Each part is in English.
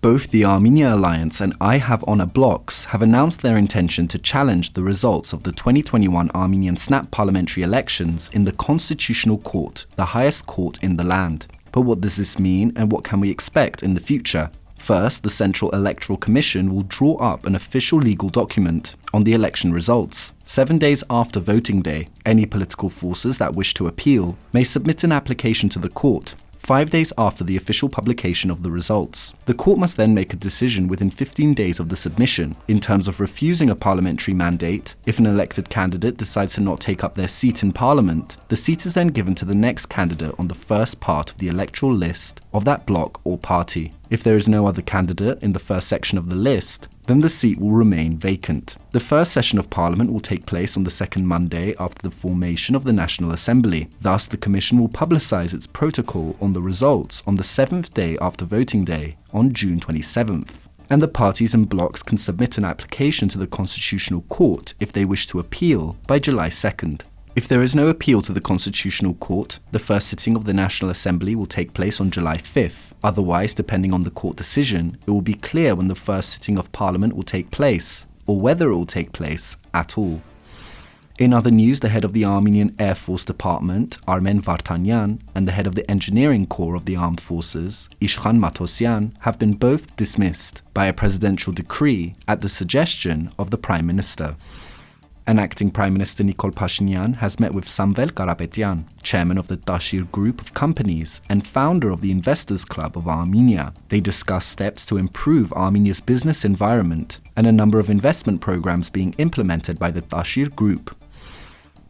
Both the Armenia Alliance and I Have Honor blocs have announced their intention to challenge the results of the 2021 Armenian snap parliamentary elections in the Constitutional Court, the highest court in the land. But what does this mean and what can we expect in the future? First, the Central Electoral Commission will draw up an official legal document on the election results. 7 days after voting day, any political forces that wish to appeal may submit an application to the court. 5 days after the official publication of the results. The court must then make a decision within 15 days of the submission in terms of refusing a parliamentary mandate. If an elected candidate decides to not take up their seat in parliament, the seat is then given to the next candidate on the first part of the electoral list of that bloc or party. If there is no other candidate in the first section of the list, then the seat will remain vacant. The first session of Parliament will take place on the second Monday after the formation of the National Assembly. Thus, the Commission will publicise its protocol on the results on the 7th day after voting day, on June 27th. And the parties and blocs can submit an application to the Constitutional Court if they wish to appeal by July 2nd. If there is no appeal to the Constitutional Court, the first sitting of the National Assembly will take place on July 5th. Otherwise, depending on the court decision, it will be clear when the first sitting of Parliament will take place, or whether it will take place at all. In other news, the head of the Armenian Air Force Department, Armen Vartanyan, and the head of the Engineering Corps of the Armed Forces, Iskhan Matosyan, have been both dismissed by a presidential decree at the suggestion of the Prime Minister. An acting Prime Minister Nikol Pashinyan has met with Samvel Karapetyan, chairman of the Tashir Group of companies and founder of the Investors Club of Armenia. They discussed steps to improve Armenia's business environment and a number of investment programs being implemented by the Tashir Group.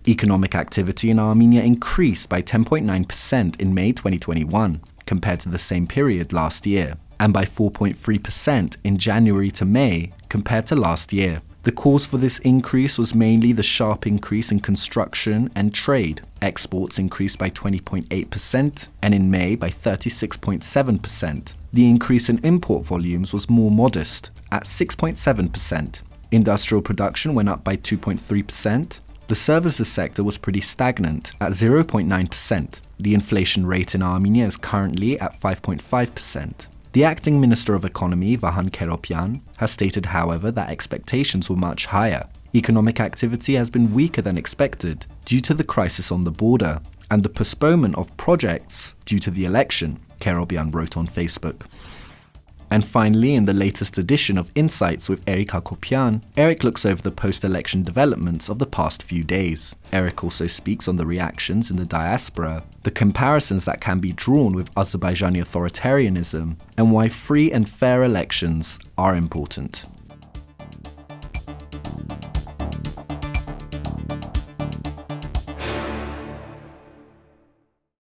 Economic activity in Armenia increased by 10.9% in May 2021 compared to the same period last year, and by 4.3% in January to May compared to last year. The cause for this increase was mainly the sharp increase in construction and trade. Exports increased by 20.8% and in May by 36.7%. The increase in import volumes was more modest at 6.7%. Industrial production went up by 2.3%. The services sector was pretty stagnant at 0.9%. The inflation rate in Armenia is currently at 5.5%. The acting Minister of Economy, Samvel Karapetyan, has stated, however, that expectations were much higher. Economic activity has been weaker than expected due to the crisis on the border and the postponement of projects due to the election, Karapetyan wrote on Facebook. And finally, in the latest edition of Insights with Eric Hakopian, Eric looks over the post-election developments of the past few days. Eric also speaks on the reactions in the diaspora, the comparisons that can be drawn with Azerbaijani authoritarianism, and why free and fair elections are important.